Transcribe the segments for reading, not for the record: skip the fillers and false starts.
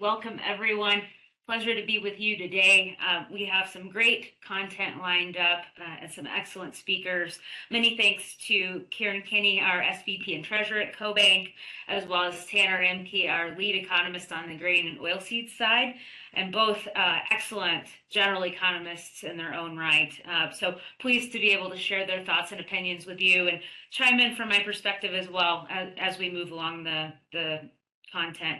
Welcome, everyone. Pleasure to be with you today. We have some great content lined up and some excellent speakers. Many thanks to Karen Kinney, our SVP and Treasurer at CoBank, as well as Tanner Emke, our lead economist on the grain and oilseed side, and both excellent general economists in their own right. So pleased to be able to share their thoughts and opinions with you and chime in from my perspective as well as we move along the content.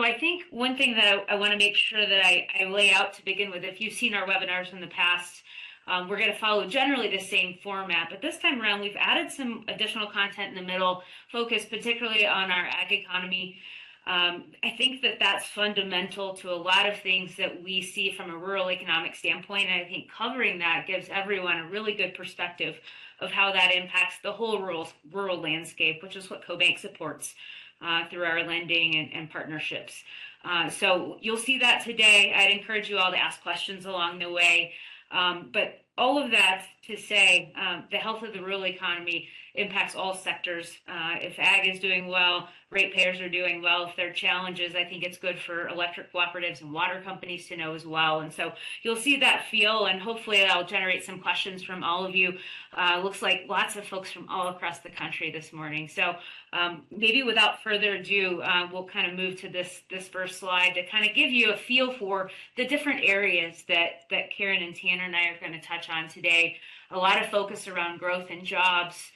I think one thing that I want to make sure that I lay out to begin with, if you've seen our webinars in the past, we're going to follow generally the same format, but this time around, we've added some additional content in the middle, focused particularly on our ag economy. I think that that's fundamental to a lot of things that we see from a rural economic standpoint, and I think covering that gives everyone a really good perspective of how that impacts the whole rural landscape, which is what CoBank supports through our lending and partnerships. So you'll see that today. I'd encourage you all to ask questions along the way. But all of that to say, the health of the rural economy impacts all sectors. If ag is doing well, ratepayers are doing well. If there are challenges, I think it's good for electric cooperatives and water companies to know as well. And so you'll see that feel, and hopefully that'll generate some questions from all of you. Looks like lots of folks from all across the country this morning. So maybe without further ado, we'll kind of move to this first slide to kind of give you a feel for the different areas that Karen and Tanner and I are going to touch on today. A lot of focus around growth and jobs.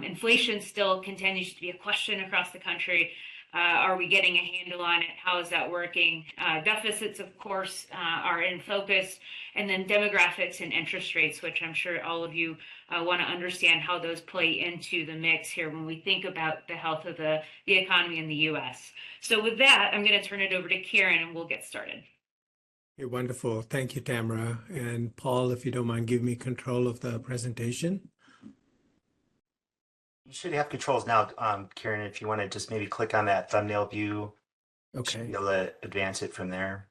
Inflation still continues to be a question across the country. Are we getting a handle on it? How is that working? Deficits, of course, are in focus. And then demographics and interest rates, which I'm sure all of you want to understand how those play into the mix here when we think about the health of the economy in the U.S. So with that, I'm going to turn it over to Karen and we'll get started. You're wonderful. Thank you, Tamara. And Paul, if you don't mind, give me control of the presentation. You should have controls now, Karen, if you want to just maybe click on that thumbnail view. Okay. Be able to advance it from there.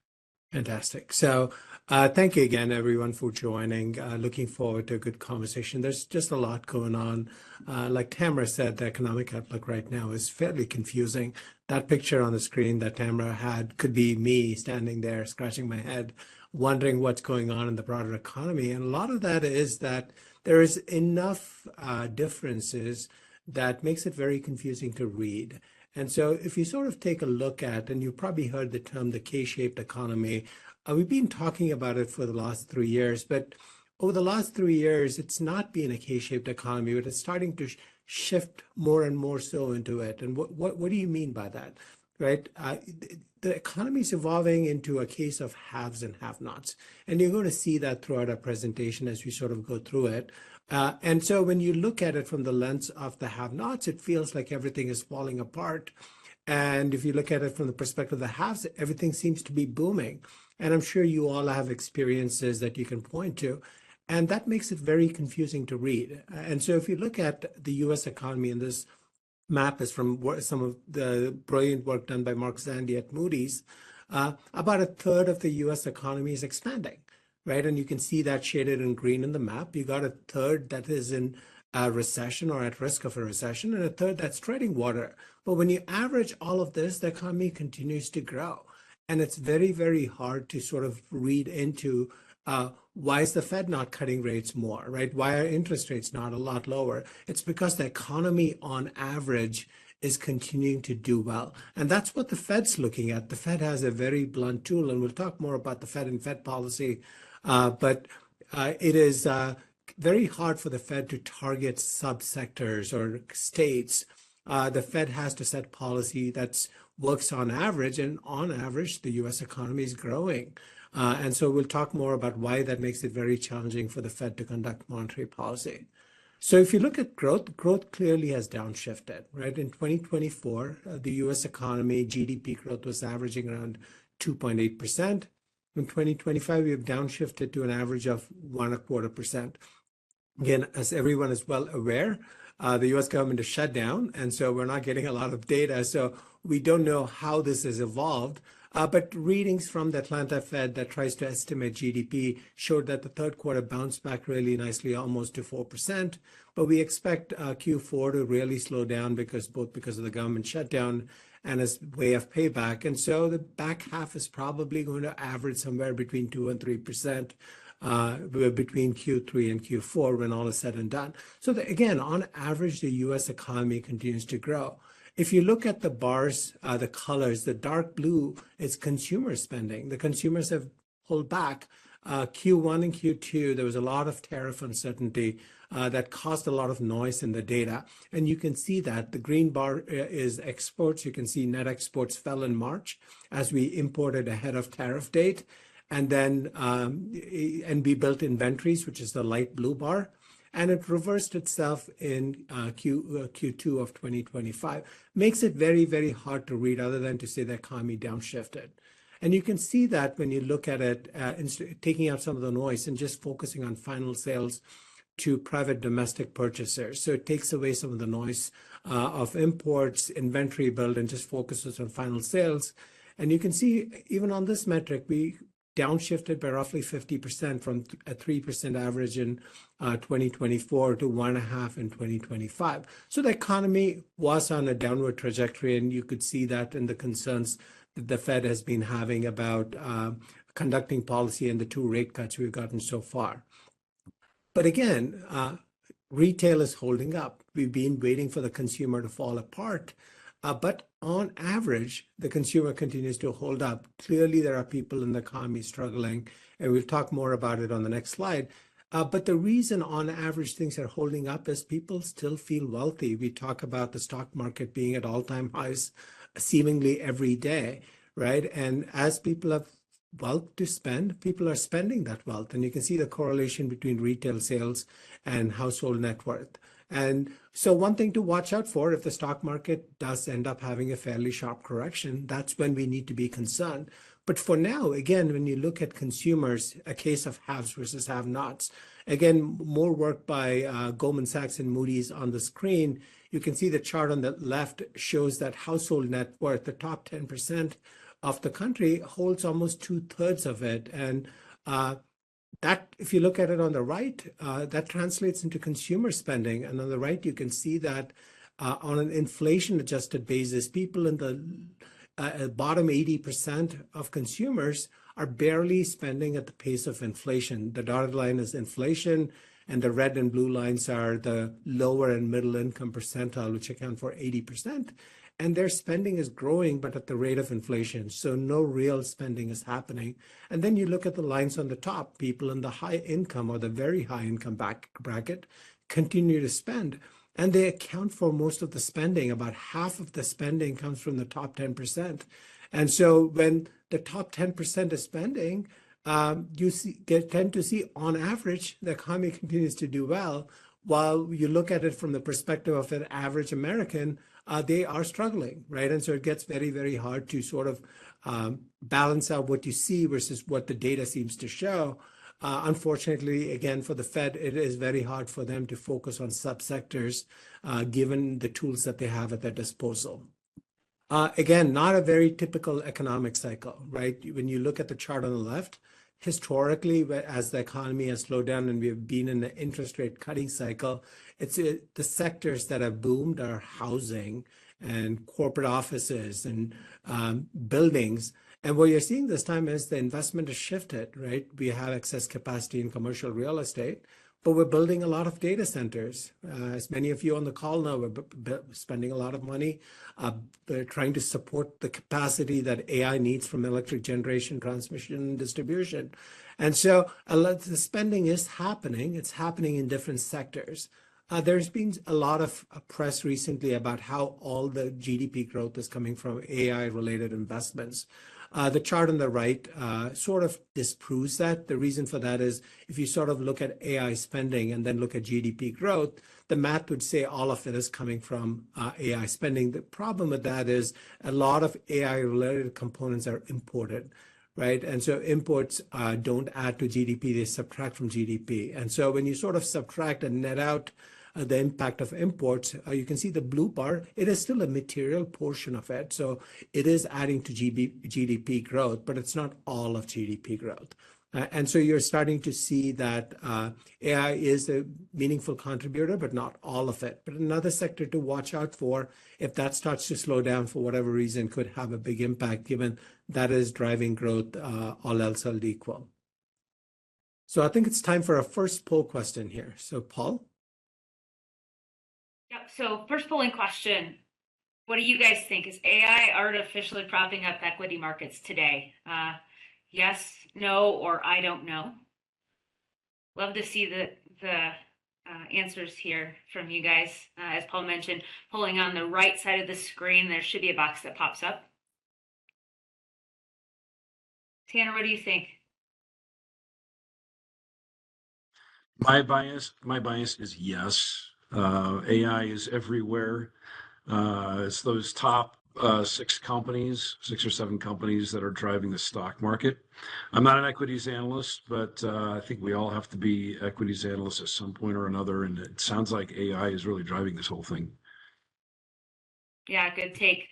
Fantastic. So thank you again, everyone, for joining. Looking forward to a good conversation. There's just a lot going on. Like Tamara said, the economic outlook right now is fairly confusing. That picture on the screen that Tamara had could be me standing there scratching my head, wondering what's going on in the broader economy. And a lot of that is that there is enough differences that makes it very confusing to read. And so if you sort of take a look at, and you've probably heard the term the K-shaped economy, we've been talking about it for the last 3 years, but over the last 3 years, it's not been a K-shaped economy, but it's starting to shift more and more so into it. And what do you mean by that, right? The economy is evolving into a case of haves and have-nots. And you're going to see that throughout our presentation as we sort of go through it. And so when you look at it from the lens of the have-nots, it feels like everything is falling apart. And if you look at it from the perspective of the haves, everything seems to be booming. And I'm sure you all have experiences that you can point to. And that makes it very confusing to read. And so if you look at the U.S. economy, and this map is from some of the brilliant work done by Mark Zandi at Moody's, about a third of the U.S. economy is expanding. Right, and you can see that shaded in green in the map. You got a third that is in a recession or at risk of a recession, and a third that's treading water. But when you average all of this, the economy continues to grow. And it's very, very hard to sort of read into why is the Fed not cutting rates more, right? Why are interest rates not a lot lower? It's because the economy on average is continuing to do well. And that's what the Fed's looking at. The Fed has a very blunt tool, and we'll talk more about the Fed and Fed policy. But it is very hard for the Fed to target subsectors or states. The Fed has to set policy that works on average, and on average, the U.S. economy is growing. And so we'll talk more about why that makes it very challenging for the Fed to conduct monetary policy. So if you look at growth clearly has downshifted, right? In 2024, the U.S. economy GDP growth was averaging around 2.8%. In 2025, we have downshifted to an average of 1.25%. Again, as everyone is well aware, the U.S. government is shut down, and so we're not getting a lot of data. So we don't know how this has evolved. But readings from the Atlanta Fed that tries to estimate GDP showed that the third quarter bounced back really nicely, almost to 4%. But we expect Q4 to really slow down because of the government shutdown, and as way of payback. And so the back half is probably going to average somewhere between 2 and 3%. Between Q3 and Q4 when all is said and done. So again, on average, the US economy continues to grow. If you look at the bars, the colors, the dark blue is consumer spending. The consumers have pulled back. Q1 and Q2, there was a lot of tariff uncertainty that caused a lot of noise in the data. And you can see that the green bar is exports. You can see net exports fell in March as we imported ahead of tariff date. And then and we built inventories, which is the light blue bar, and it reversed itself in Q2 of 2025. Makes it very, very hard to read other than to say the economy downshifted. And you can see that when you look at it, taking out some of the noise and just focusing on final sales to private domestic purchasers. So it takes away some of the noise of imports, inventory build, and just focuses on final sales. And you can see even on this metric, we downshifted by roughly 50% from a 3% average in 2024 to 1.5% in 2025. So the economy was on a downward trajectory, and you could see that in the concerns that the Fed has been having about conducting policy and the 2 rate cuts we've gotten so far. But again, retail is holding up. We've been waiting for the consumer to fall apart. But on average, the consumer continues to hold up. Clearly, there are people in the economy struggling, and we'll talk more about it on the next slide. But the reason on average things are holding up is people still feel wealthy. We talk about the stock market being at all-time highs seemingly every day, right? And as people have wealth to spend, people are spending that wealth. And you can see the correlation between retail sales and household net worth. And so one thing to watch out for, if the stock market does end up having a fairly sharp correction, that's when we need to be concerned. But for now, again, when you look at consumers, a case of haves versus have-nots, again, more work by Goldman Sachs and Moody's on the screen. You can see the chart on the left shows that household net worth, the top 10% of the country, holds almost 2/3 of it. And that, if you look at it on the right, that translates into consumer spending. And on the right, you can see that on an inflation-adjusted basis, people in the bottom 80% of consumers are barely spending at the pace of inflation. The dotted line is inflation, and the red and blue lines are the lower and middle income percentile, which account for 80%. And their spending is growing, but at the rate of inflation. So no real spending is happening. And then you look at the lines on the top, people in the high income or the very high income bracket continue to spend. And they account for most of the spending. About half of the spending comes from the top 10%. And so when the top 10% is spending, you tend to see on average, the economy continues to do well. While you look at it from the perspective of an average American, they are struggling, right? And so it gets very, very hard to sort of balance out what you see versus what the data seems to show. Unfortunately, again, for the Fed, it is very hard for them to focus on subsectors given the tools that they have at their disposal. Again, not a very typical economic cycle, right? When you look at the chart on the left, historically, as the economy has slowed down and we have been in an interest rate cutting cycle, it's the sectors that have boomed are housing and corporate offices and buildings. And what you're seeing this time is the investment has shifted, right? We have excess capacity in commercial real estate, but we're building a lot of data centers. As many of you on the call know, we're spending a lot of money. We're trying to support the capacity that AI needs from electric generation, transmission, and distribution. And so the spending is happening. It's happening in different sectors. There's been a lot of press recently about how all the GDP growth is coming from AI-related investments. The chart on the right sort of disproves that. The reason for that is if you sort of look at AI spending and then look at GDP growth, the math would say all of it is coming from AI spending. The problem with that is a lot of AI-related components are imported, right? And so imports don't add to GDP, they subtract from GDP. And so when you sort of subtract and net out the impact of imports, you can see the blue bar, it is still a material portion of it. So it is adding to GDP growth, but it's not all of GDP growth. And so you're starting to see that AI is a meaningful contributor, but not all of it. But another sector to watch out for, if that starts to slow down for whatever reason, could have a big impact, given that is driving growth, all else held equal. So I think it's time for our first poll question here. So Paul? Yep. So first polling question. What do you guys think? Is AI artificially propping up equity markets today? Yes, no, or I don't know. Love to see the answers here from you guys. As Paul mentioned, polling on the right side of the screen, there should be a box that pops up. Tanner, what do you think? My bias is yes. AI is everywhere. It's those top six or seven companies that are driving the stock market. I'm not an equities analyst, but I think we all have to be equities analysts at some point or another. And it sounds like AI is really driving this whole thing. Yeah, good take.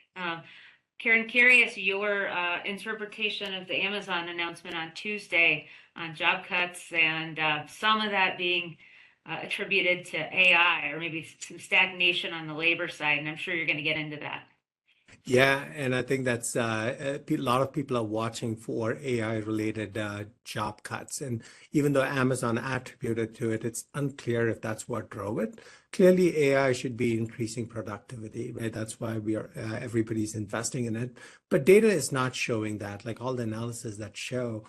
Karen, curious your interpretation of the Amazon announcement on Tuesday on job cuts and some of that being attributed to AI or maybe some stagnation on the labor side. And I'm sure you're going to get into that. Yeah, and I think that's a lot of people are watching for AI-related job cuts. And even though Amazon attributed to it, it's unclear if that's what drove it. Clearly, AI should be increasing productivity, right? That's why everybody's investing in it. But data is not showing that. Like all the analysis that show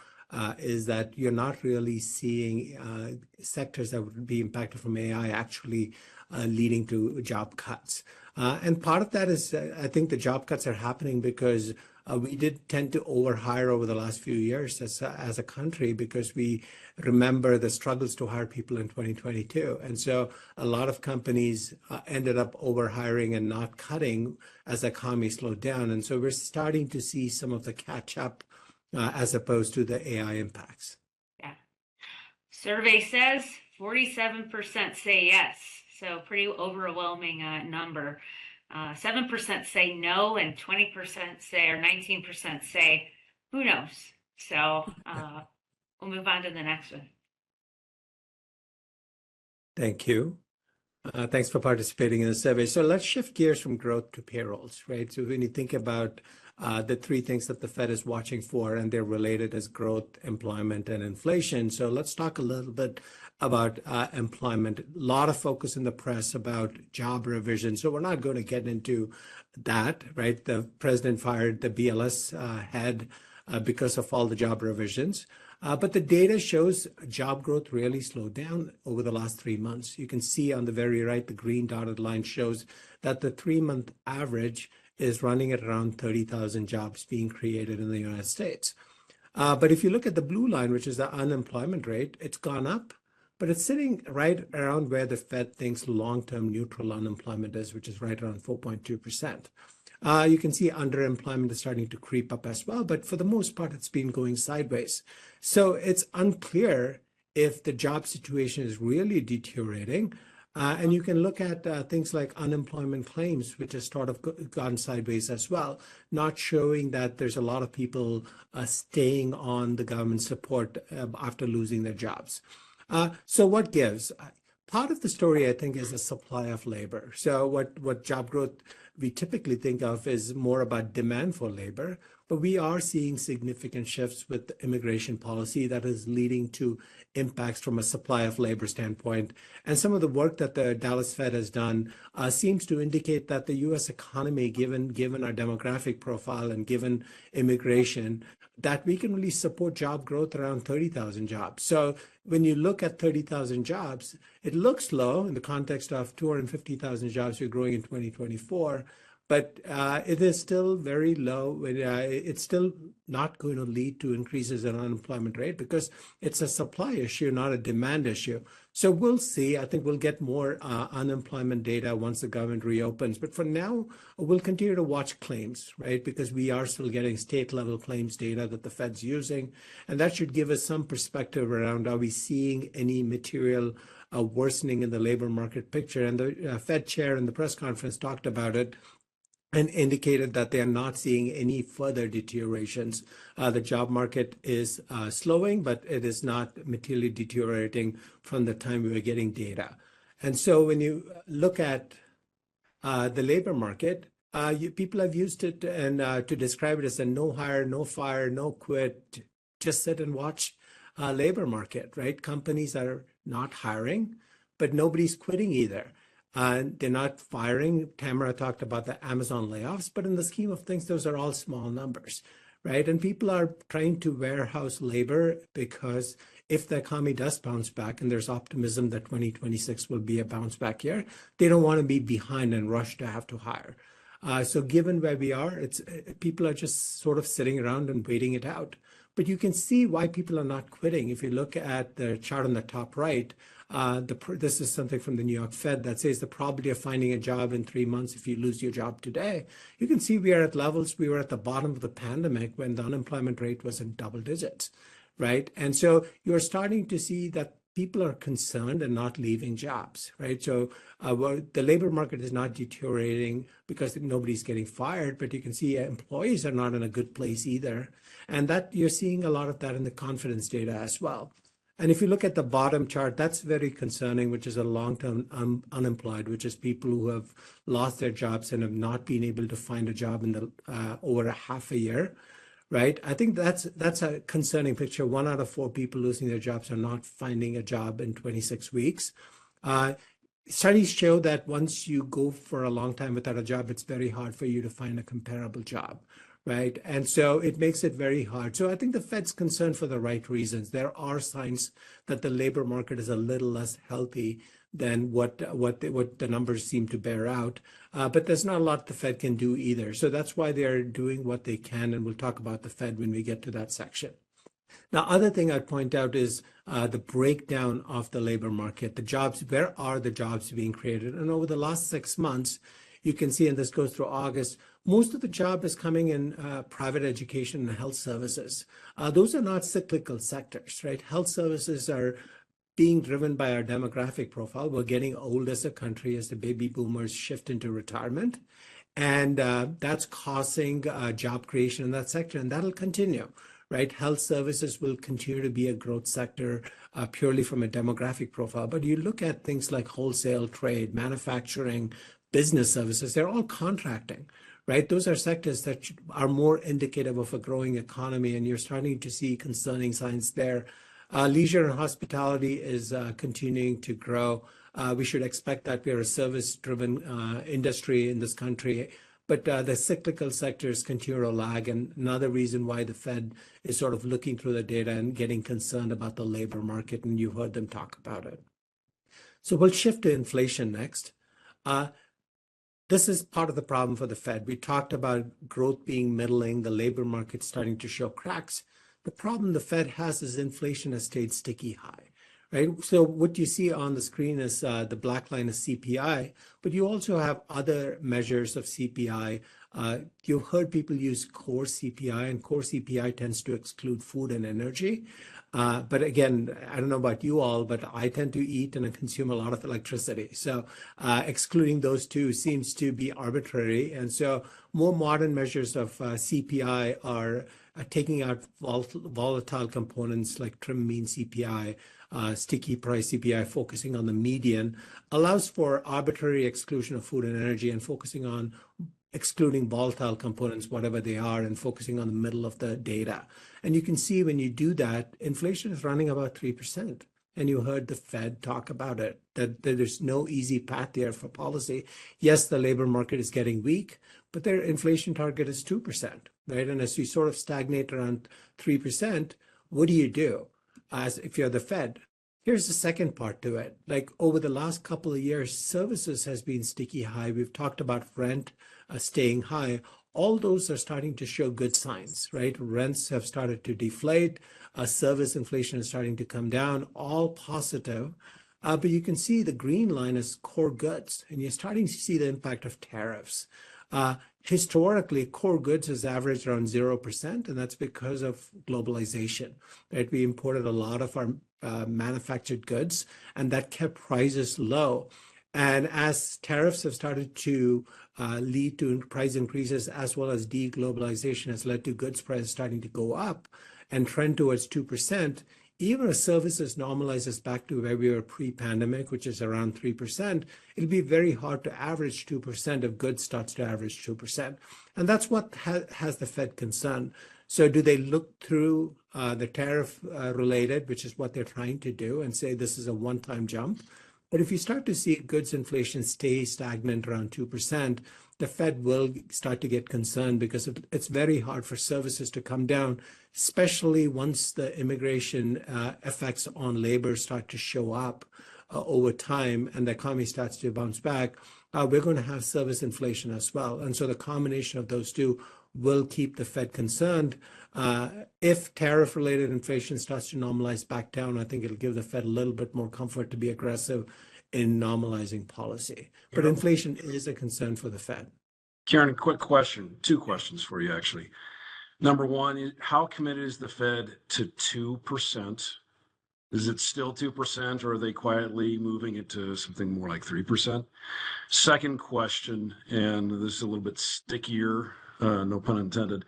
is that you're not really seeing sectors that would be impacted from AI actually leading to job cuts. And part of that is, I think the job cuts are happening because we did tend to overhire over the last few years as a country because we remember the struggles to hire people in 2022. And so a lot of companies ended up overhiring and not cutting as the economy slowed down. And so we're starting to see some of the catch up as opposed to the AI impacts. Yeah. Survey says 47% say yes. So pretty overwhelming number. 7% say no, and 20% say, or 19% say, who knows? So we'll move on to the next one. Thank you. Thanks for participating in the survey. So let's shift gears from growth to payrolls, right? So when you think about the three things that the Fed is watching for, and they're related as growth, employment, and inflation. So let's talk a little bit about employment. A lot of focus in the press about job revision. So we're not going to get into that, right? The president fired the BLS head because of all the job revisions. But the data shows job growth really slowed down over the last 3 months. You can see on the very right, the green dotted line shows that the 3-month average is running at around 30,000 jobs being created in the United States. But if you look at the blue line, which is the unemployment rate, it's gone up, but it's sitting right around where the Fed thinks long-term neutral unemployment is, which is right around 4.2%. You can see underemployment is starting to creep up as well, but for the most part, it's been going sideways. So it's unclear if the job situation is really deteriorating. And you can look at things like unemployment claims, which has sort of gone sideways as well, not showing that there's a lot of people staying on the government support after losing their jobs. So what gives? Part of the story, I think, is the supply of labor. So what job growth we typically think of is more about demand for labor, but we are seeing significant shifts with immigration policy that is leading to impacts from a supply of labor standpoint. And some of the work that the Dallas Fed has done seems to indicate that the U.S. economy, given our demographic profile and given immigration, that we can really support job growth around 30,000 jobs. So when you look at 30,000 jobs, it looks low in the context of 250,000 jobs you're growing in 2024, but it is still very low. It's still not going to lead to increases in unemployment rate because it's a supply issue, not a demand issue. So we'll see. I think we'll get more unemployment data once the government reopens. But for now, we'll continue to watch claims, right? Because we are still getting state-level claims data that the Fed's using. And that should give us some perspective around, are we seeing any material worsening in the labor market picture? And the Fed chair in the press conference talked about it. and indicated that they are not seeing any further deteriorations. The job market is slowing, but it is not materially deteriorating from the time we were getting data. And so when you look at the labor market, people have used it and to describe it as a no hire, no fire, no quit, just sit and watch labor market, right? Companies are not hiring, but nobody's quitting either. They're not firing. Tamara talked about the Amazon layoffs, but in the scheme of things, those are all small numbers, right? And people are trying to warehouse labor because if the economy does bounce back, and there's optimism that 2026 will be a bounce back year, they don't want to be behind and rush to have to hire. So given where we are, people are just sort of sitting around and waiting it out. But you can see why people are not quitting. If you look at the chart on the top right, this is something from the New York Fed that says the probability of finding a job in 3 months if you lose your job today. You can see we are at levels we were at the bottom of the pandemic when the unemployment rate was in double digits, right? And so you're starting to see that people are concerned and not leaving jobs, right? So the labor market is not deteriorating because nobody's getting fired, but you can see employees are not in a good place either. And that you're seeing a lot of that in the confidence data as well. And if you look at the bottom chart, that's very concerning, which is a long-term unemployed, which is people who have lost their jobs and have not been able to find a job in the over a half a year, right? I think that's a concerning picture. 1 out of 4 people losing their jobs are not finding a job in 26 weeks. Studies show that once you go for a long time without a job, it's very hard for you to find a comparable job, right? And so it makes it very hard. So I think the Fed's concerned for the right reasons. There are signs that the labor market is a little less healthy than what the numbers seem to bear out. But there's not a lot the Fed can do either. So that's why they're doing what they can. And we'll talk about the Fed when we get to that section. Now, other thing I'd point out is the breakdown of the labor market, the jobs, where are the jobs being created? And over the last 6 months, you can see, and this goes through August, most of the job is coming in private education and health services. Those are not cyclical sectors, right? Health services are being driven by our demographic profile. We're getting old as a country as the baby boomers shift into retirement. And that's causing job creation in that sector, and that'll continue, right? Health services will continue to be a growth sector purely from a demographic profile. But you look at things like wholesale trade, manufacturing, business services, they're all contracting, right? Those are sectors that are more indicative of a growing economy, and you're starting to see concerning signs there. Leisure and hospitality is continuing to grow. We should expect that we are a service-driven industry in this country, but the cyclical sectors continue to lag. And another reason why the Fed is sort of looking through the data and getting concerned about the labor market, and you heard them talk about it. So we'll shift to inflation next. This is part of the problem for the Fed. We talked about growth being middling, the labor market starting to show cracks. The problem the Fed has is inflation has stayed sticky high, right? So what you see on the screen is the black line is CPI, but you also have other measures of CPI. You've heard people use core CPI, and core CPI tends to exclude food and energy. But again, I don't know about you all, but I tend to eat and I consume a lot of electricity. So excluding those two seems to be arbitrary. And so more modern measures of CPI are taking out volatile components like trim mean CPI, sticky price CPI, focusing on the median, allows for arbitrary exclusion of food and energy and focusing on excluding volatile components, whatever they are, and focusing on the middle of the data. And you can see when you do that, inflation is running about 3%. And you heard the Fed talk about it, that there's no easy path there for policy. Yes, the labor market is getting weak, but their inflation target is 2%, right? And as you sort of stagnate around 3%, what do you do as if you're the Fed? Here's the second part to it. Like over the last couple of years, services has been sticky high. We've talked about rent staying high. All those are starting to show good signs, right? Rents have started to deflate. Service inflation is starting to come down, all positive. But you can see the green line is core goods, and you're starting to see the impact of tariffs. Historically, core goods has averaged around 0%, and that's because of globalization, right? We imported a lot of our manufactured goods, and that kept prices low. And as tariffs have started to lead to price increases, as well as deglobalization has led to goods prices starting to go up and trend towards 2%, even if services normalizes back to where we were pre-pandemic, which is around 3%, it'll be very hard to average 2% if goods starts to average 2%. And that's what has the Fed concerned. So do they look through the tariff related, which is what they're trying to do, and say this is a one-time jump? But if you start to see goods inflation stay stagnant around 2%, the Fed will start to get concerned because it's very hard for services to come down, especially once the immigration effects on labor start to show up over time and the economy starts to bounce back. We're going to have service inflation as well. And so the combination of those two will keep the Fed concerned. If tariff-related inflation starts to normalize back down, I think it'll give the Fed a little bit more comfort to be aggressive in normalizing policy. But inflation is a concern for the Fed. Karen, quick question, two questions for you, actually. Number one, how committed is the Fed to 2%? Is it still 2%, or are they quietly moving it to something more like 3%? Second question, and this is a little bit stickier, no pun intended.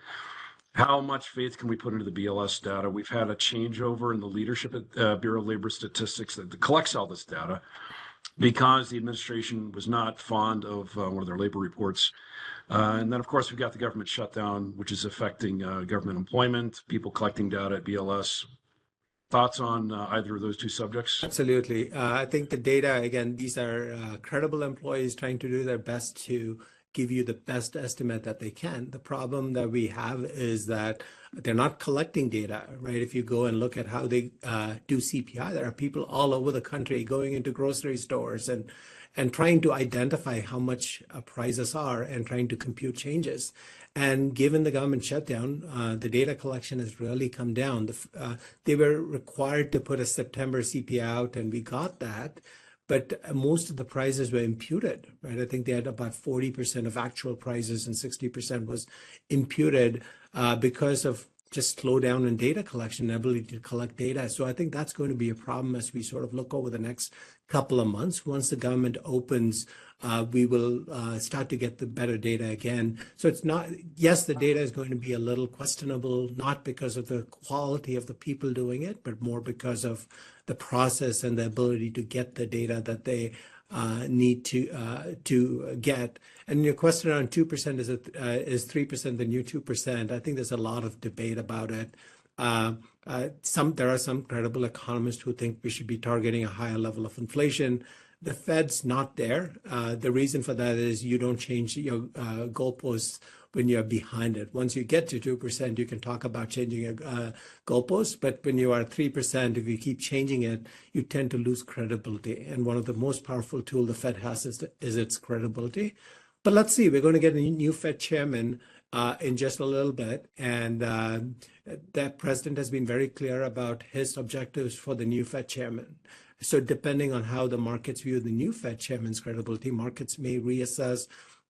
How much faith can we put into the BLS data? We've had a changeover in the leadership at Bureau of Labor Statistics that collects all this data because the administration was not fond of one of their labor reports. And then, of course, we've got the government shutdown, which is affecting government employment, people collecting data at BLS. Thoughts on either of those two subjects? Absolutely. I think the data, again, these are credible employees trying to do their best to give you the best estimate that they can. The problem that we have is that they're not collecting data, right? If you go and look at how they do CPI, there are people all over the country going into grocery stores and trying to identify how much prices are and trying to compute changes. And given the government shutdown, the data collection has really come down. They were required to put a September CPI out, and we got that. But most of the prices were imputed, right? I think they had about 40% of actual prices and 60% was imputed because of just slowdown in data collection, ability to collect data. So I think that's going to be a problem as we sort of look over the next couple of months. Once the government opens, we will start to get the better data again. So it's not, yes, the data is going to be a little questionable, not because of the quality of the people doing it, but more because of the process and the ability to get the data that they need to get. And your question around 2% is 3% the new 2%? I think there's a lot of debate about it. There are some credible economists who think we should be targeting a higher level of inflation. The Fed's not there. The reason for that is you don't change your goalposts when you're behind it. Once you get to 2%, you can talk about changing a goalpost. But when you are 3%, if you keep changing it, you tend to lose credibility. And one of the most powerful tools the Fed has is its credibility. But let's see, we're going to get a new Fed chairman in just a little bit. And that president has been very clear about his objectives for the new Fed chairman. So depending on how the markets view the new Fed chairman's credibility, markets may reassess,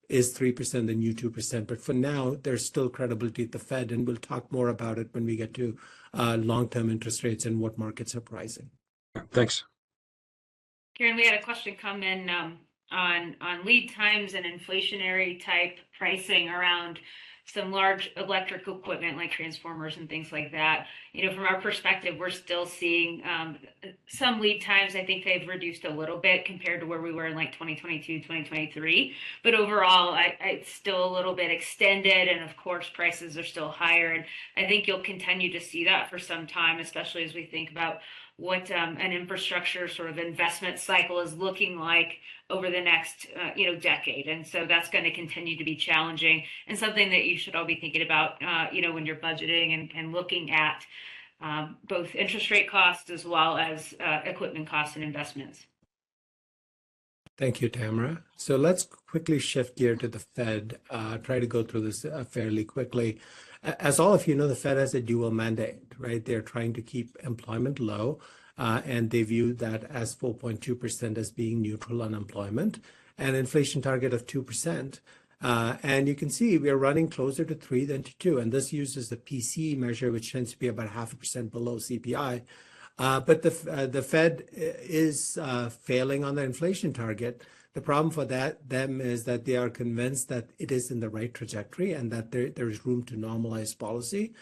is 3% the new 2%. But for now, there's still credibility at the Fed, and we'll talk more about it when we get to long-term interest rates and what markets are pricing. Thanks. Karen, we had a question come in on lead times and inflationary type pricing around some large electrical equipment like transformers and things like that. You know, from our perspective, we're still seeing some lead times. I think they've reduced a little bit compared to where we were in like 2022, 2023. But overall, it's still a little bit extended. And of course, prices are still higher. And I think you'll continue to see that for some time, especially as we think about what an infrastructure sort of investment cycle is looking like over the next decade. And so that's going to continue to be challenging and something that you should all be thinking about when you're budgeting and looking at both interest rate costs as well as equipment costs and investments. Thank you, Tamara. So let's quickly shift gear to the Fed, try to go through this fairly quickly. As all of you know, the Fed has a dual mandate, right? They're trying to keep employment low, and they view that as 4.2% as being neutral unemployment, and inflation target of 2%. And you can see we're running closer to 3 than to 2, and this uses the PCE measure, which tends to be about 0.5% below CPI. But the Fed is failing on the inflation target. The problem for them is that they are convinced that it is in the right trajectory and that there is room to normalize policy.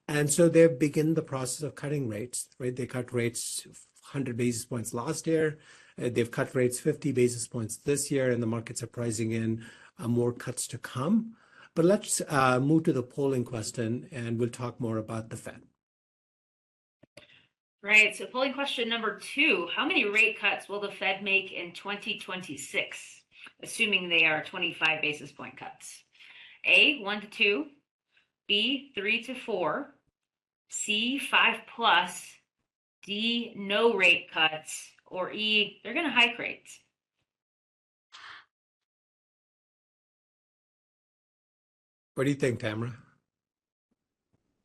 And so they begin the process of cutting rates, right? They cut rates 100 basis points last year. They've cut rates 50 basis points this year, and the markets are pricing in more cuts to come. But let's move to the polling question, and we'll talk more about the Fed. Right. So polling question number 2, how many rate cuts will the Fed make in 2026, assuming they are 25 basis point cuts? A, 1 to 2, B, 3 to 4, C, 5 plus, D, no rate cuts, or E, they're going to hike rates. What do you think, Tamara?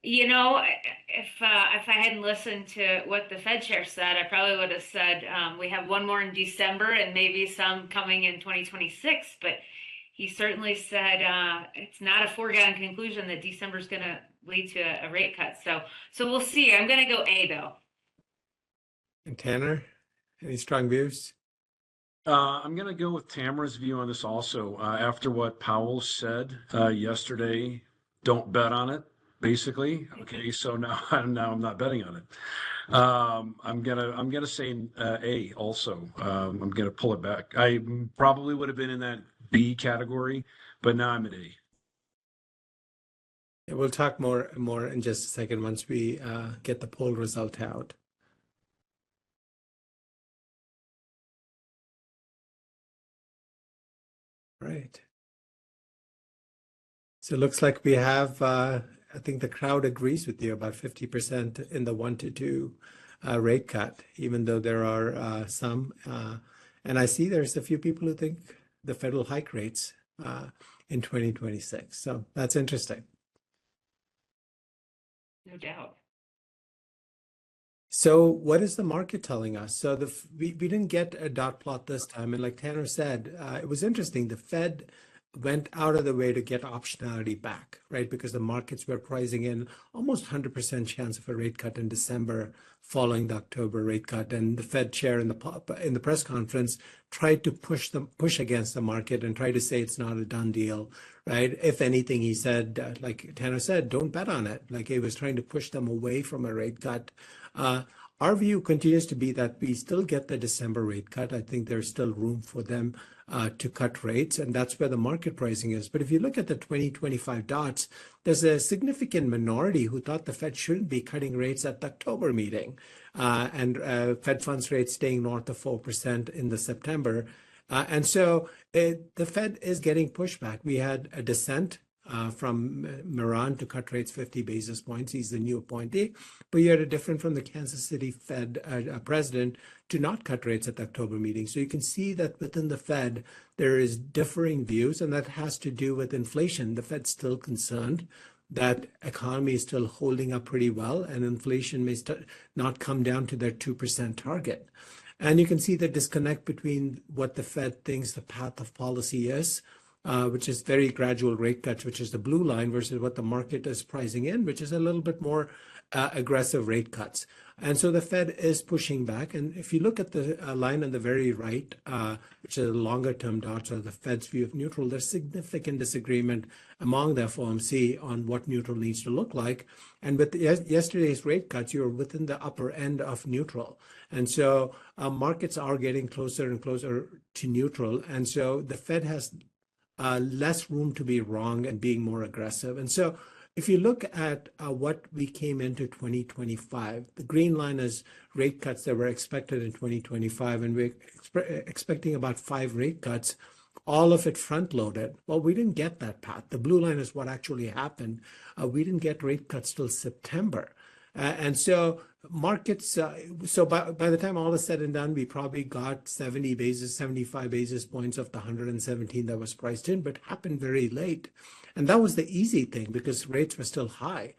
You know, if I hadn't listened to what the Fed chair said, I probably would have said we have one more in December and maybe some coming in 2026. But he certainly said it's not a foregone conclusion that December is going to lead to a rate cut. So we'll see. I'm going to go A, though. And Tanner, any strong views? I'm going to go with Tamara's view on this also. After what Powell said yesterday, don't bet on it, basically. Okay, so now I'm not betting on it. I'm gonna say A also. I'm gonna pull it back. I probably would have been in that B category, but now I'm at A. Yeah, we'll talk more in just a second once we get the poll result out. Right. So it looks like we have, I think the crowd agrees with you, about 50% in the 1 to 2 rate cut, even though there are some. And I see there's a few people who think the Fed will hike rates in 2026. So that's interesting. No doubt. So what is the market telling us? So we didn't get a dot plot this time. And like Tanner said, it was interesting. The Fed went out of the way to get optionality back, right? Because the markets were pricing in almost 100% chance of a rate cut in December following the October rate cut. And the Fed chair in the press conference tried to push against the market and try to say it's not a done deal, right? If anything, he said, like Tanner said, don't bet on it. Like he was trying to push them away from a rate cut. Our view continues to be that we still get the December rate cut. I think there's still room for them to cut rates, and that's where the market pricing is. But if you look at the 2025 dots, there's a significant minority who thought the Fed shouldn't be cutting rates at the October meeting, and Fed funds rate staying north of 4% in the September. And so the Fed is getting pushback. We had a dissent from Moran to cut rates 50 basis points. He's the new appointee. But you had a different from the Kansas City Fed president to not cut rates at the October meeting. So you can see that within the Fed, there is differing views, and that has to do with inflation. The Fed's still concerned that economy is still holding up pretty well, and inflation may not come down to their 2% target. And you can see the disconnect between what the Fed thinks the path of policy is, which is very gradual rate cuts, which is the blue line, versus what the market is pricing in, which is a little bit more aggressive rate cuts. And so the Fed is pushing back. And if you look at the line on the very right, which is the longer term dots, or the Fed's view of neutral, there's significant disagreement among the FOMC on what neutral needs to look like. And with yesterday's rate cuts, you're within the upper end of neutral. And so markets are getting closer and closer to neutral. And so the Fed has less room to be wrong and being more aggressive. And so if you look at what we came into 2025, the green line is rate cuts that were expected in 2025, and we're expecting about 5 rate cuts, all of it front loaded. Well, we didn't get that path. The blue line is what actually happened. We didn't get rate cuts till September. And so markets, so by the time all is said and done, we probably got 75 basis points of the 117 that was priced in, but happened very late. And that was the easy thing because rates were still high.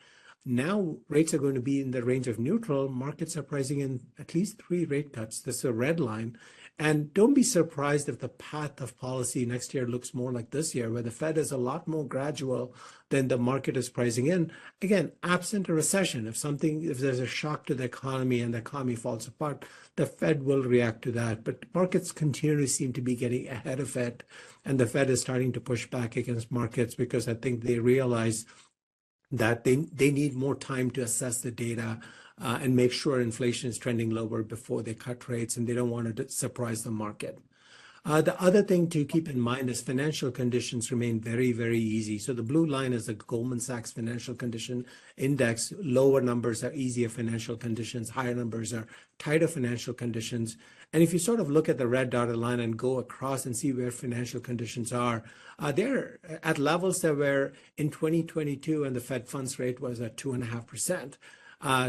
Now rates are going to be in the range of neutral. Markets are pricing in at least 3 rate cuts. This is a red line. And don't be surprised if the path of policy next year looks more like this year, where the Fed is a lot more gradual than the market is pricing in. Again, absent a recession, if there's a shock to the economy and the economy falls apart, the Fed will react to that. But markets continue to seem to be getting ahead of it. And the Fed is starting to push back against markets because I think they realize that they need more time to assess the data and make sure inflation is trending lower before they cut rates, and they don't want to surprise the market. The other thing to keep in mind is financial conditions remain very, very easy. So the blue line is the Goldman Sachs Financial Condition Index. Lower numbers are easier financial conditions. Higher numbers are tighter financial conditions. And if you sort of look at the red dotted line and go across and see where financial conditions are, they're at levels that were in 2022, and the Fed funds rate was at 2.5%.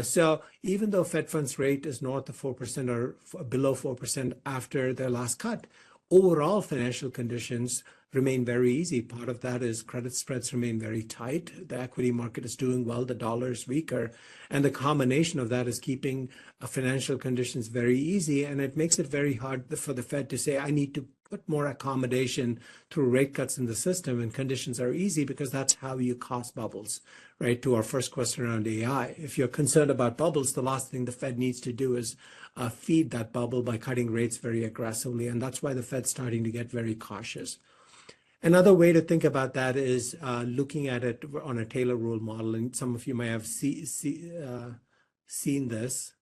So even though Fed funds rate is north of 4% or below 4% after their last cut, overall financial conditions remain very easy. Part of that is credit spreads remain very tight. The equity market is doing well. The dollar is weaker. And the combination of that is keeping financial conditions very easy. And it makes it very hard for the Fed to say, I need to put more accommodation through rate cuts in the system, and conditions are easy because that's how you cause bubbles, right? To our first question around AI. If you're concerned about bubbles, the last thing the Fed needs to do is feed that bubble by cutting rates very aggressively. And that's why the Fed's starting to get very cautious. Another way to think about that is looking at it on a Taylor rule model. And some of you may have seen this.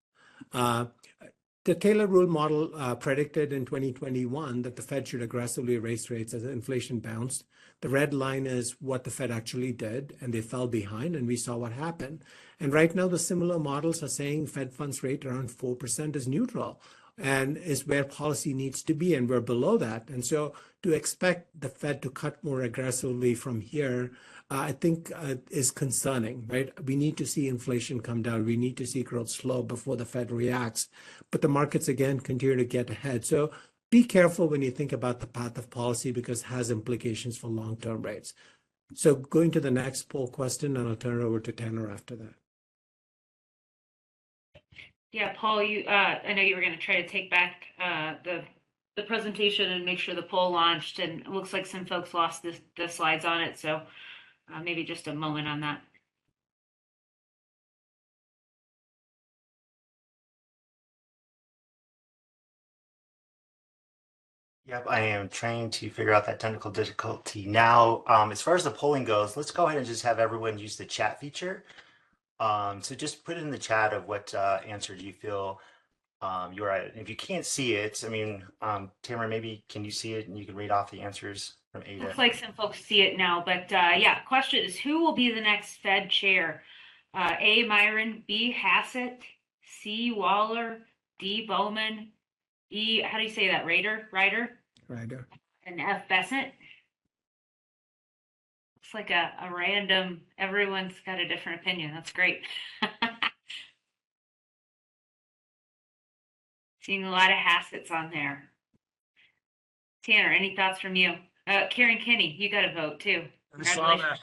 The Taylor rule model predicted in 2021 that the Fed should aggressively raise rates as inflation bounced. The red line is what the Fed actually did, and they fell behind, and we saw what happened. And right now, the similar models are saying Fed funds rate around 4% is neutral and is where policy needs to be, and we're below that. And so to expect the Fed to cut more aggressively from here, I think is concerning, right? We need to see inflation come down. We need to see growth slow before the Fed reacts. But the markets, again, continue to get ahead. So be careful when you think about the path of policy because it has implications for long-term rates. So going to the next poll question, and I'll turn it over to Tanner after that. Yeah, Paul, I know you were going to try to take back the presentation and make sure the poll launched, and it looks like some folks lost the slides on it. So maybe just a moment on that. Yep, I am trying to figure out that technical difficulty now. As far as the polling goes, let's go ahead and just have everyone use the chat feature. So just put it in the chat of what answer do you feel you're at. If you can't see it, I mean, Tamara, maybe can you see it and you can read off the answers from Ada? Looks like some folks see it now, but yeah, question is, who will be the next Fed chair? A, Myron, B, Hassett, C, Waller, D, Bowman, E, how do you say that, Ryder, and F, Bessent. It's like a random, everyone's got a different opinion. That's great. Seeing a lot of Hassetts on there. Tanner, any thoughts from you? Karen Kinney, you got to vote too. I saw that.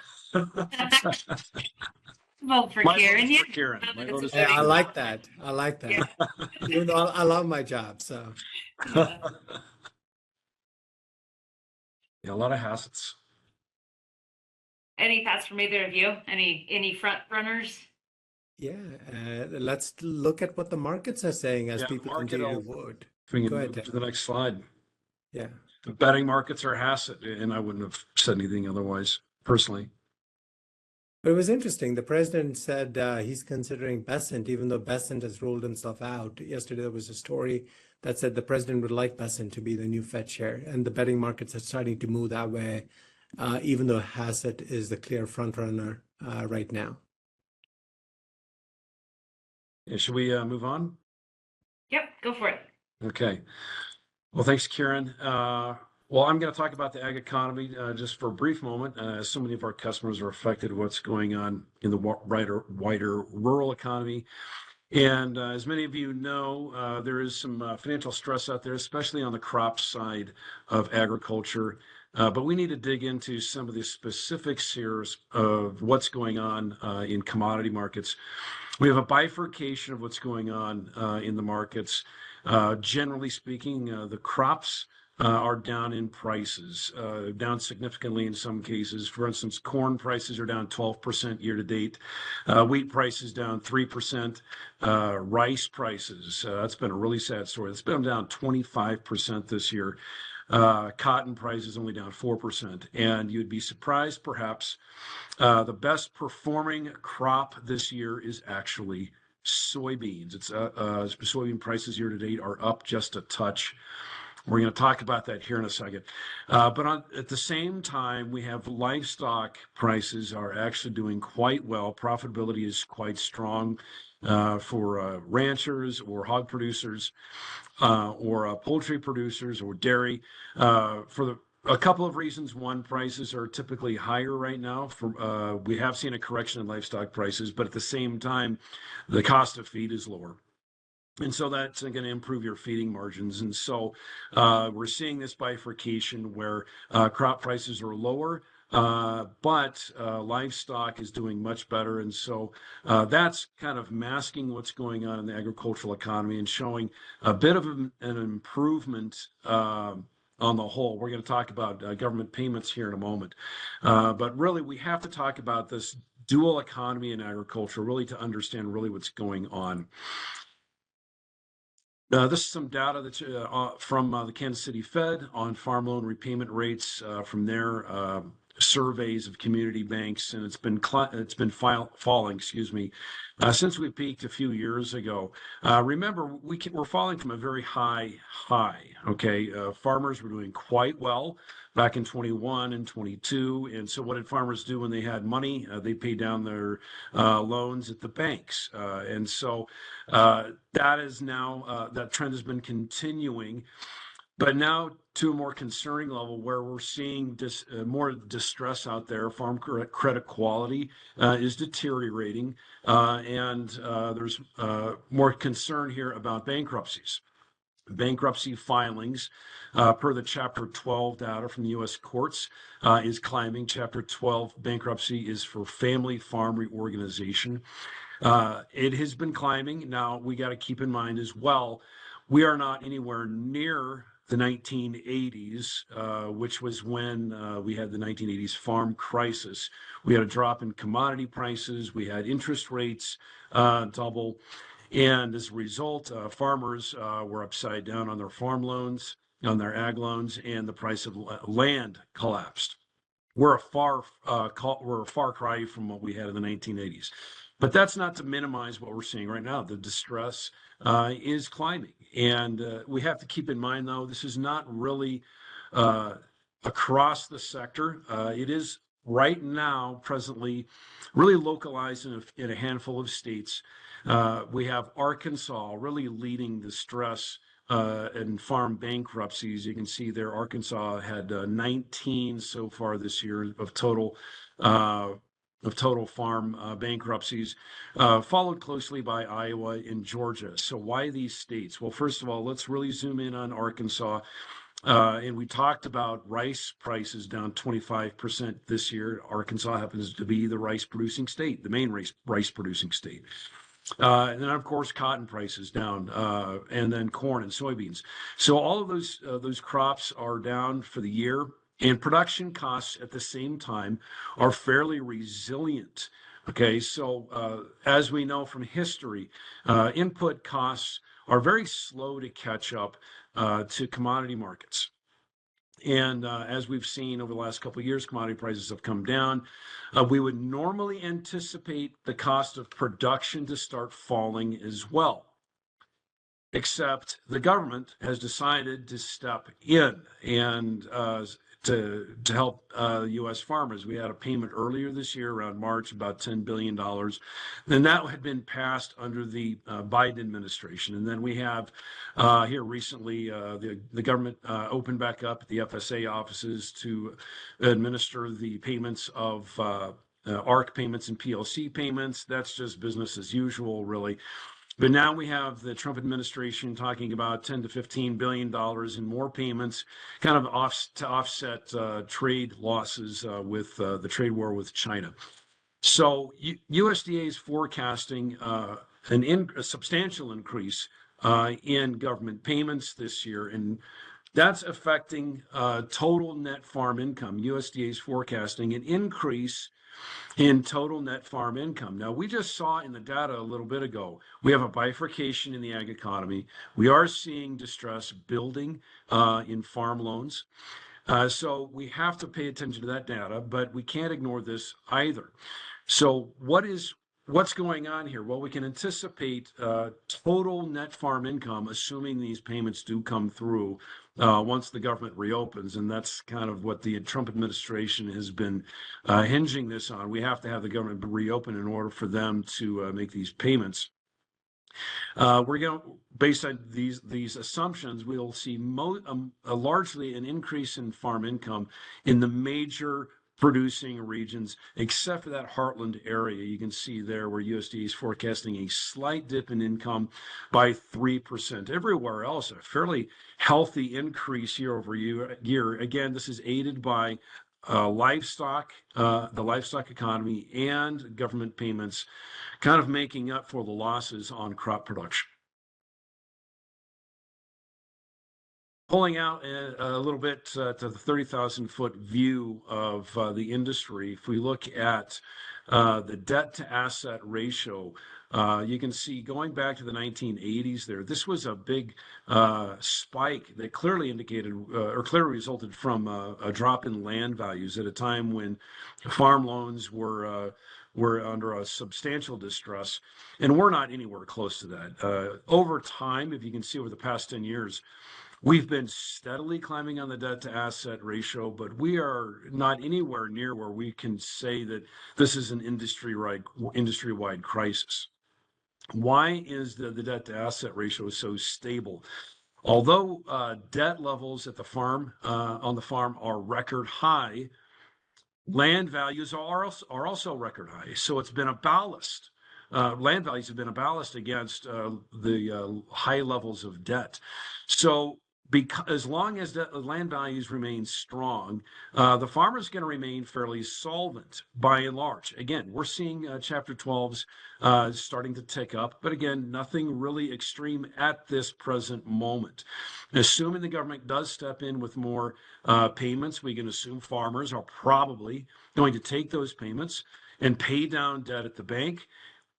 Vote for My Karen. vote is Yeah. for Karen. My vote is for Yeah, I Karen. like that. I like that. Yeah. Even though I love my job, so. Yeah. Yeah, a lot of Hassets. Any thoughts from either of you? Any front runners? Yeah, let's look at what the markets are saying as Yeah, people market continue to will- vote. If we can Go ahead, move to Ted. the next slide. Yeah. The betting markets are Hassett, and I wouldn't have said anything otherwise, personally. But it was interesting. The president said he's considering Bessent, even though Bessent has ruled himself out. Yesterday, there was a story that said the president would like Bessent to be the new Fed chair, and the betting markets are starting to move that way, even though Hassett is the clear front runner right now. Yeah, should we move on? Yep, go for it. Okay. Well, thanks, Karen. Well, I'm going to talk about the ag economy just for a brief moment. So many of our customers are affected with what's going on in the wider rural economy. And as many of you know, there is some financial stress out there, especially on the crop side of agriculture. But we need to dig into some of the specifics here of what's going on in commodity markets. We have a bifurcation of what's going on in the markets. Generally speaking, the crops are down in prices, down significantly in some cases. For instance, corn prices are down 12% year to date. Wheat prices down 3%. Rice prices, that's been a really sad story. It's been down 25% this year. Cotton prices only down 4%. And you'd be surprised, perhaps, the best performing crop this year is actually soybeans. Soybean prices year to date are up just a touch. We're going to talk about that here in a second. But at the same time, we have livestock prices are actually doing quite well. Profitability is quite strong for ranchers or hog producers or poultry producers or dairy a couple of reasons. One, prices are typically higher right now. We have seen a correction in livestock prices, but at the same time, the cost of feed is lower. And so that's going to improve your feeding margins. And so we're seeing this bifurcation where crop prices are lower, but livestock is doing much better. And so that's kind of masking what's going on in the agricultural economy and showing a bit of an improvement on the whole. We're going to talk about government payments here in a moment. But really, we have to talk about this dual economy in agriculture, really to understand really what's going on. This is some data that's from the Kansas City Fed on farm loan repayment rates from their surveys of community banks, and it's been falling, since we peaked a few years ago. Remember, we're falling from a very high. Okay, farmers were doing quite well back in 21 and 22, and so what did farmers do when they had money? They paid down their loans at the banks, and so that is now that trend has been continuing. But now to a more concerning level where we're seeing more distress out there. Farm credit quality is deteriorating, and there's more concern here about bankruptcies. Bankruptcy filings, per the Chapter 12 data from the U.S. courts, is climbing. Chapter 12 bankruptcy is for family farm reorganization. It has been climbing. Now, we got to keep in mind as well, we are not anywhere near the 1980s, which was when we had the 1980s farm crisis. We had a drop in commodity prices. We had interest rates double. And as a result, farmers were upside down on their farm loans, on their ag loans, and the price of land collapsed. We're a far cry from what we had in the 1980s. But that's not to minimize what we're seeing right now. The distress is climbing. And we have to keep in mind, though, this is not really across the sector. It is right now, presently, really localized in a handful of states. We have Arkansas really leading the stress in farm bankruptcies. You can see there, Arkansas had 19 so far this year of total farm bankruptcies, followed closely by Iowa and Georgia. So why these states? Well, first of all, let's really zoom in on Arkansas. And we talked about rice prices down 25% this year. Arkansas happens to be the rice producing state, the main rice producing state. And then, of course, cotton prices down, and then corn and soybeans. So all of those crops are down for the year, and production costs at the same time are fairly resilient. Okay, so as we know from history, input costs are very slow to catch up to commodity markets. And as we've seen over the last couple of years, commodity prices have come down. We would normally anticipate the cost of production to start falling as well. Except the government has decided to step in and to help U.S. farmers. We had a payment earlier this year around March, about $10 billion. And that had been passed under the Biden administration. And then we have here recently, the government opened back up the FSA offices to administer the payments of ARC payments and PLC payments. That's just business as usual, really. But now we have the Trump administration talking about $10 to $15 billion in more payments, kind of to offset trade losses with the trade war with China. So USDA is forecasting a substantial increase in government payments this year, and that's affecting total net farm income. USDA is forecasting an increase in total net farm income. Now, we just saw in the data a little bit ago, we have a bifurcation in the ag economy. We are seeing distress building in farm loans. So we have to pay attention to that data, but we can't ignore this either. So what's going on here? Well, we can anticipate total net farm income, assuming these payments do come through once the government reopens, and that's kind of what the Trump administration has been hinging this on. We have to have the government reopen in order for them to make these payments. We're going to, based on these assumptions, we'll see largely an increase in farm income in the major producing regions, except for that heartland area. You can see there where USDA is forecasting a slight dip in income by 3%. Everywhere else, a fairly healthy increase year over year. Again, this is aided by livestock, the livestock economy, and government payments, kind of making up for the losses on crop production. Pulling out a little bit to the 30,000-foot view of the industry, if we look at the debt to asset ratio, you can see going back to the 1980s there, this was a big spike that clearly indicated or clearly resulted from a drop in land values at a time when farm loans were under a substantial distress, and we're not anywhere close to that. Over time, if you can see over the past 10 years, we've been steadily climbing on the debt to asset ratio, but we are not anywhere near where we can say that this is an industry-wide crisis. Why is the debt to asset ratio so stable? Although debt levels at the farm on the farm are record high, land values are also record high. So it's been a ballast. Land values have been a ballast against the high levels of debt. So as long as the land values remain strong, the farmer is going to remain fairly solvent by and large. Again, we're seeing Chapter 12s starting to tick up, but again, nothing really extreme at this present moment. Assuming the government does step in with more payments, we can assume farmers are probably going to take those payments and pay down debt at the bank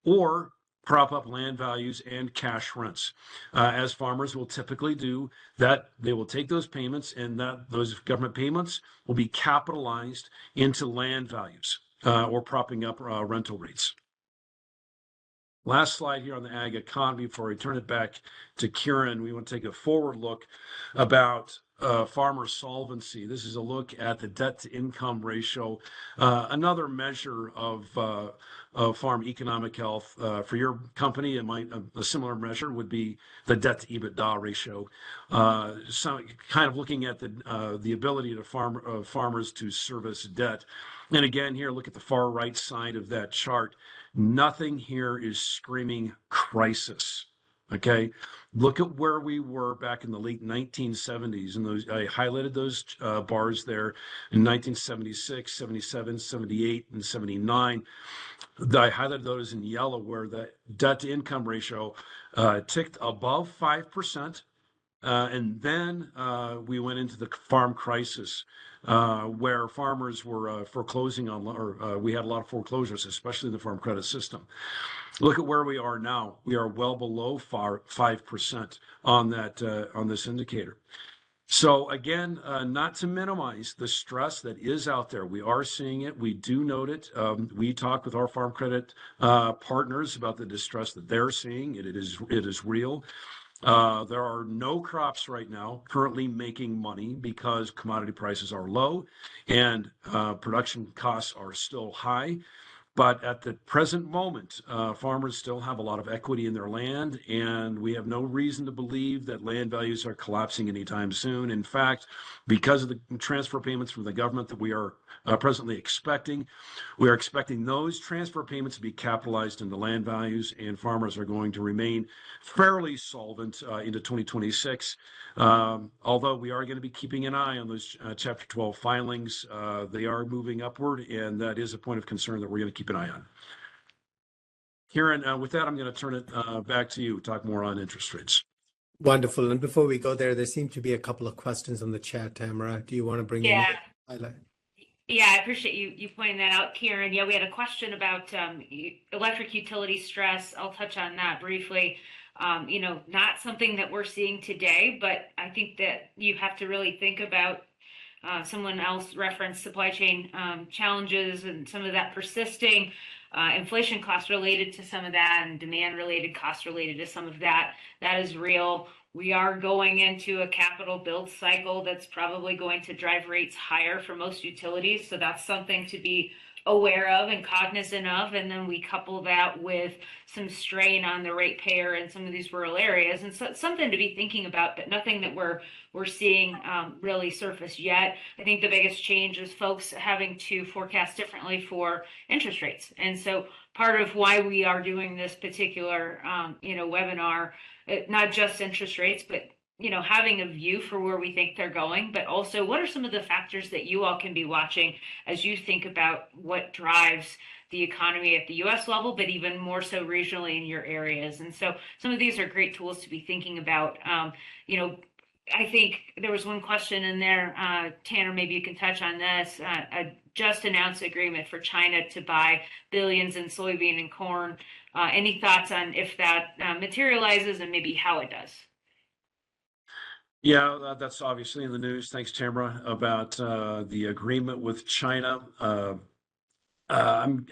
or prop up land values and cash rents. As farmers will typically do, that they will take those payments and those government payments will be capitalized into land values or propping up rental rates. Last slide here on the ag economy before I turn it back to Kieran. We want to take a forward look about farmer solvency. This is a look at the debt to income ratio, another measure of farm economic health. For your company, a similar measure would be the debt to EBITDA ratio. So kind of looking at the ability to farmers to service debt. And again, here, look at the far right side of that chart. Nothing here is screaming crisis. Okay, look at where we were back in the late 1970s, and I highlighted those bars there in 1976, 77, 78, and 79. I highlighted those in yellow where the debt to income ratio ticked above 5%. And then we went into the farm crisis where farmers were foreclosing on, or we had a lot of foreclosures, especially in the farm credit system. Look at where we are now. We are well below 5% on that on this indicator. So again, not to minimize the stress that is out there. We are seeing it. We do note it. We talk with our farm credit partners about the distress that they're seeing. It is real. There are no crops right now currently making money because commodity prices are low and production costs are still high. But at the present moment, farmers still have a lot of equity in their land, and we have no reason to believe that land values are collapsing anytime soon. In fact, because of the transfer payments from the government that we are presently expecting, we are expecting those transfer payments to be capitalized into land values, and farmers are going to remain fairly solvent into 2026. Although we are going to be keeping an eye on those Chapter 12 filings, they are moving upward, and that is a point of concern that we're going to keep an eye on. Kieran, with that, I'm going to turn it back to you, talk more on interest rates. Wonderful. And before we go there seem to be a couple of questions on the chat, Tamara. Do you want to bring in? Yeah. Yeah, I appreciate you pointing that out, Kieran. Yeah, we had a question about electric utility stress. I'll touch on that briefly. Not something that we're seeing today, but I think that you have to really think about someone else referenced supply chain challenges and some of that persisting inflation costs related to some of that and demand related costs related to some of that. That is real. We are going into a capital build cycle that's probably going to drive rates higher for most utilities. So that's something to be aware of and cognizant of. And then we couple that with some strain on the ratepayer in some of these rural areas. And so it's something to be thinking about, but nothing that we're seeing really surface yet. I think the biggest change is folks having to forecast differently for interest rates. And so part of why we are doing this particular webinar, not just interest rates, but having a view for where we think they're going, but also what are some of the factors that you all can be watching as you think about what drives the economy at the US level, but even more so regionally in your areas. And so some of these are great tools to be thinking about. I think there was one question in there, Tanner, maybe you can touch on this, a just announced agreement for China to buy billions in soybean and corn. Any thoughts on if that materializes and maybe how it does? Yeah, that's obviously in the news. Thanks, Tamara, about the agreement with China. I'm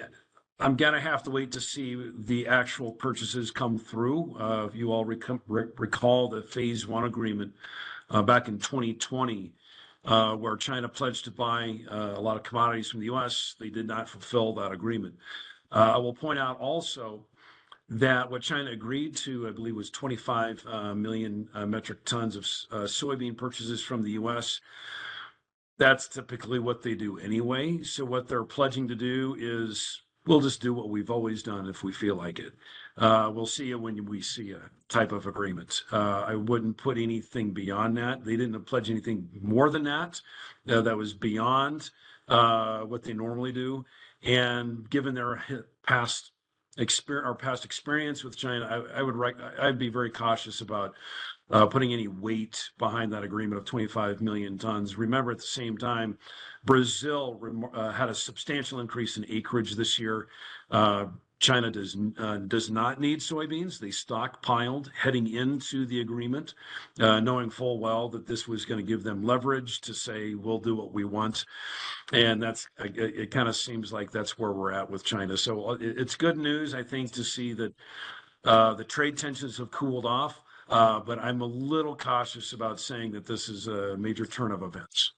going to have to wait to see the actual purchases come through. If you all recall the phase one agreement back in 2020, where China pledged to buy a lot of commodities from the U.S., they did not fulfill that agreement. I will point out also that what China agreed to, I believe, was 25 million metric tons of soybean purchases from the U.S. That's typically what they do anyway. So what they're pledging to do is we'll just do what we've always done if we feel like it. We'll see it when we see a type of agreement. I wouldn't put anything beyond that. They didn't pledge anything more than that. That was beyond what they normally do. And given their past experience with China, I'd be very cautious about putting any weight behind that agreement of 25 million tons. Remember, at the same time, Brazil had a substantial increase in acreage this year. China does not need soybeans. They stockpiled heading into the agreement, knowing full well that this was going to give them leverage to say, we'll do what we want. And it kind of seems like that's where we're at with China. So it's good news, I think, to see that the trade tensions have cooled off. But I'm a little cautious about saying that this is a major turn of events.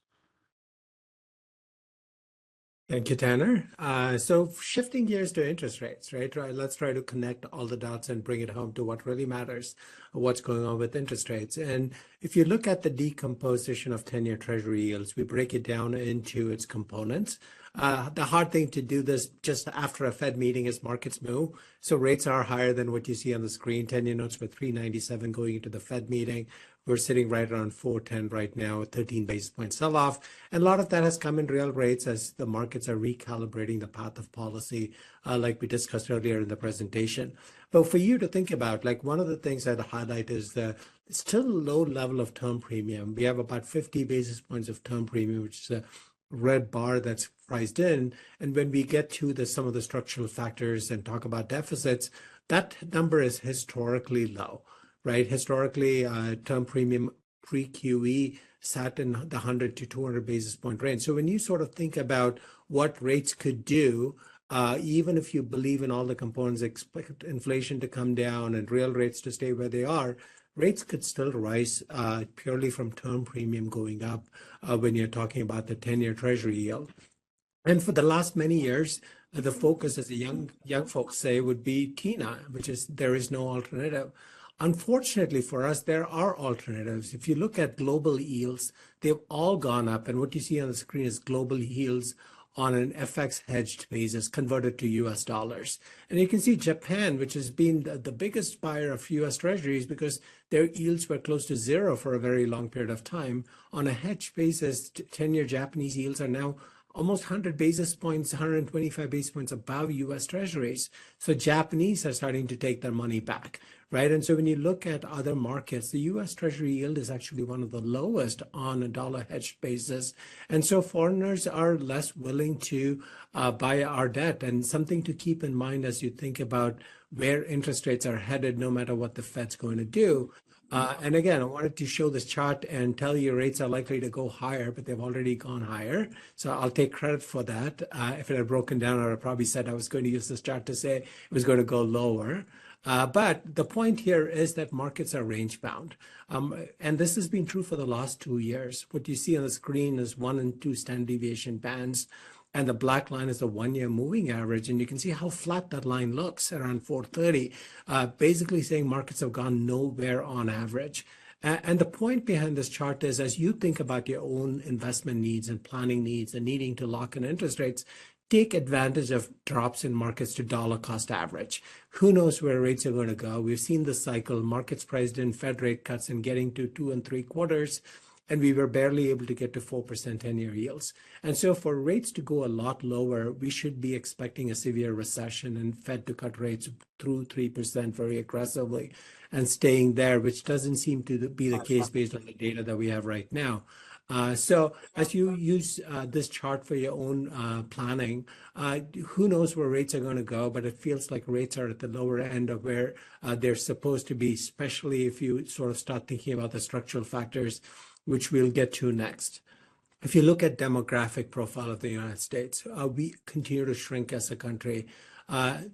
Thank you, Tanner. So shifting gears to interest rates, right? Let's try to connect all the dots and bring it home to what really matters, what's going on with interest rates. And if you look at the decomposition of 10-year Treasury yields, we break it down into its components. The hard thing to do this just after a Fed meeting is markets move. So rates are higher than what you see on the screen. 10-year notes were 397 going into the Fed meeting. We're sitting right around 410 right now, 13 basis point sell-off. And a lot of that has come in real rates as the markets are recalibrating the path of policy, like we discussed earlier in the presentation. But for you to think about, like one of the things I'd highlight is the still low level of term premium. We have about 50 basis points of term premium, which is a red bar that's priced in. And when we get to some of the structural factors and talk about deficits, that number is historically low. Right, historically, term premium pre-QE sat in the 100 to 200 basis point range. So when you sort of think about what rates could do, even if you believe in all the components, expect inflation to come down and real rates to stay where they are, rates could still rise purely from term premium going up when you're talking about the 10-year Treasury yield. And for the last many years, the focus, as the young folks say, would be TINA, which is there is no alternative. Unfortunately for us, there are alternatives. If you look at global yields, they've all gone up. And what you see on the screen is global yields on an FX hedged basis converted to US dollars. And you can see Japan, which has been the biggest buyer of US treasuries because their yields were close to zero for a very long period of time. On a hedged basis, 10-year Japanese yields are now almost 100 basis points, 125 basis points above US treasuries. So Japanese are starting to take their money back, right? And so when you look at other markets, the US treasury yield is actually one of the lowest on a dollar hedged basis. And so foreigners are less willing to buy our debt. And something to keep in mind as you think about where interest rates are headed, no matter what the Fed's going to do. And again, I wanted to show this chart and tell you rates are likely to go higher, but they've already gone higher. So I'll take credit for that. If it had broken down, I would have probably said I was going to use this chart to say it was going to go lower. But the point here is that markets are range bound. And this has been true for the last 2 years. What you see on the screen is 1 and 2 standard deviation bands. And the black line is the 1-year moving average. And you can see how flat that line looks around 430, basically saying markets have gone nowhere on average. And the point behind this chart is as you think about your own investment needs and planning needs and needing to lock in interest rates, take advantage of drops in markets to dollar cost average. Who knows where rates are going to go? We've seen the cycle, markets priced in Fed rate cuts and getting to 2 3/4. And we were barely able to get to 4% 10-year yields. And so for rates to go a lot lower, we should be expecting a severe recession and Fed to cut rates through 3% very aggressively and staying there, which doesn't seem to be the case based on the data that we have right now. So as you use this chart for your own planning, who knows where rates are going to go, but it feels like rates are at the lower end of where they're supposed to be, especially if you sort of start thinking about the structural factors, which we'll get to next. If you look at demographic profile of the United States, we continue to shrink as a country. I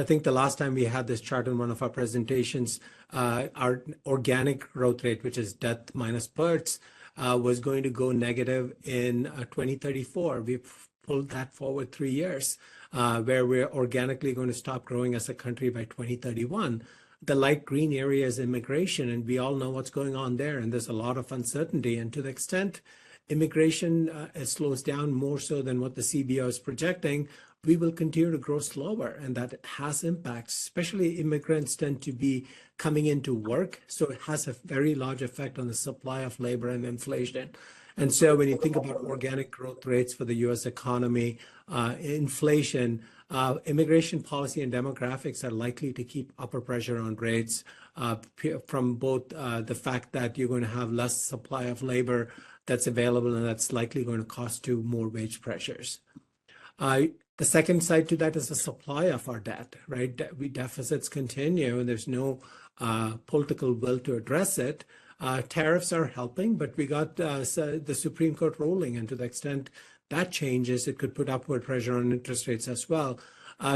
think the last time we had this chart in one of our presentations, our organic growth rate, which is death minus births, was going to go negative in 2034. We've pulled that forward 3 years, where we're organically going to stop growing as a country by 2031. The light green area is immigration, and we all know what's going on there, and there's a lot of uncertainty. And to the extent immigration slows down more so than what the CBO is projecting, we will continue to grow slower, and that has impacts. Especially immigrants tend to be coming into work, so it has a very large effect on the supply of labor and inflation. And so when you think about organic growth rates for the U.S. economy, inflation, immigration policy and demographics are likely to keep upper pressure on rates from both the fact that you're going to have less supply of labor that's available, and that's likely going to cost you more wage pressures. The second side to that is the supply of our debt, right? Deficits continue, and there's no political will to address it. Tariffs are helping, but we got the Supreme Court ruling, and to the extent that changes, it could put upward pressure on interest rates as well.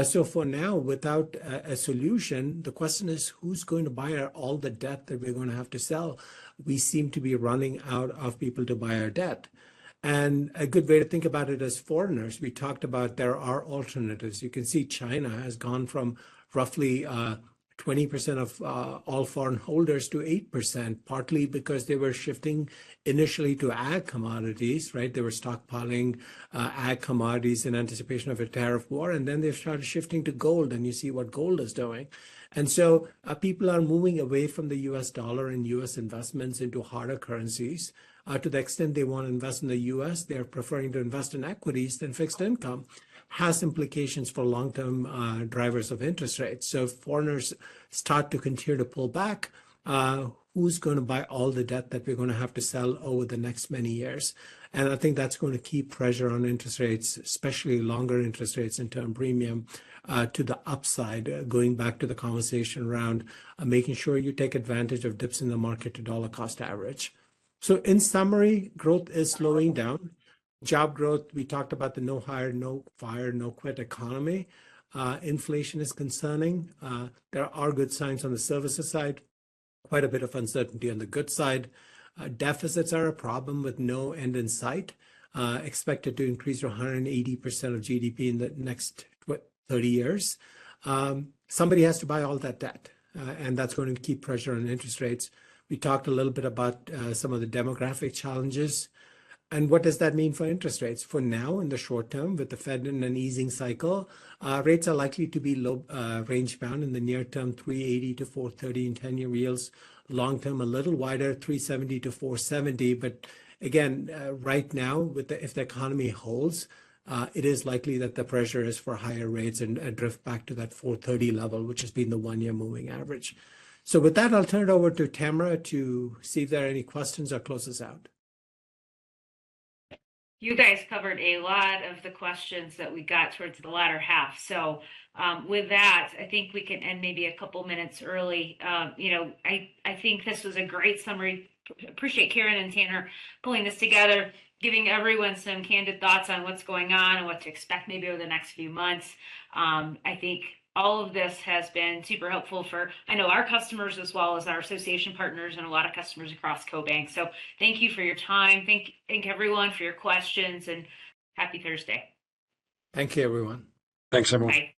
So for now, without a solution, the question is who's going to buy all the debt that we're going to have to sell? We seem to be running out of people to buy our debt. And a good way to think about it as foreigners, we talked about there are alternatives. You can see China has gone from roughly 20% of all foreign holders to 8%, partly because they were shifting initially to ag commodities, right? They were stockpiling ag commodities in anticipation of a tariff war, and then they've started shifting to gold, and you see what gold is doing. And so people are moving away from the US dollar and US investments into harder currencies. To the extent they want to invest in the US, they're preferring to invest in equities than fixed income. Has implications for long-term drivers of interest rates. So if foreigners start to continue to pull back, who's going to buy all the debt that we're going to have to sell over the next many years? And I think that's going to keep pressure on interest rates, especially longer interest rates and term premium to the upside, going back to the conversation around making sure you take advantage of dips in the market to dollar cost average. So in summary, growth is slowing down. Job growth, we talked about the no hire, no fire, no quit economy. Inflation is concerning. There are good signs on the services side, quite a bit of uncertainty on the good side. Deficits are a problem with no end in sight. expected to increase to 180% of GDP in the next 30 years. Somebody has to buy all that debt, and that's going to keep pressure on interest rates. We talked a little bit about some of the demographic challenges. And what does that mean for interest rates? For now, in the short term, with the Fed in an easing cycle, rates are likely to be low range bound in the near term, 380 to 430 in 10-year yields. Long term, a little wider, 370 to 470. But again, right now, if the economy holds, it is likely that the pressure is for higher rates and drift back to that 430 level, which has been the one-year moving average. So with that, I'll turn it over to Tamara to see if there are any questions or close us out. You guys covered a lot of the questions that we got towards the latter half. So with that, I think we can end maybe a couple minutes early. I think this was a great summary. Appreciate Karen and Tanner pulling this together, giving everyone some candid thoughts on what's going on and what to expect maybe over the next few months. I think all of this has been super helpful for, I know, our customers as well as our association partners and a lot of customers across CoBank. So thank you for your time. Thank everyone for your questions, and happy Thursday. Thank you, everyone. Thanks, everyone. Bye.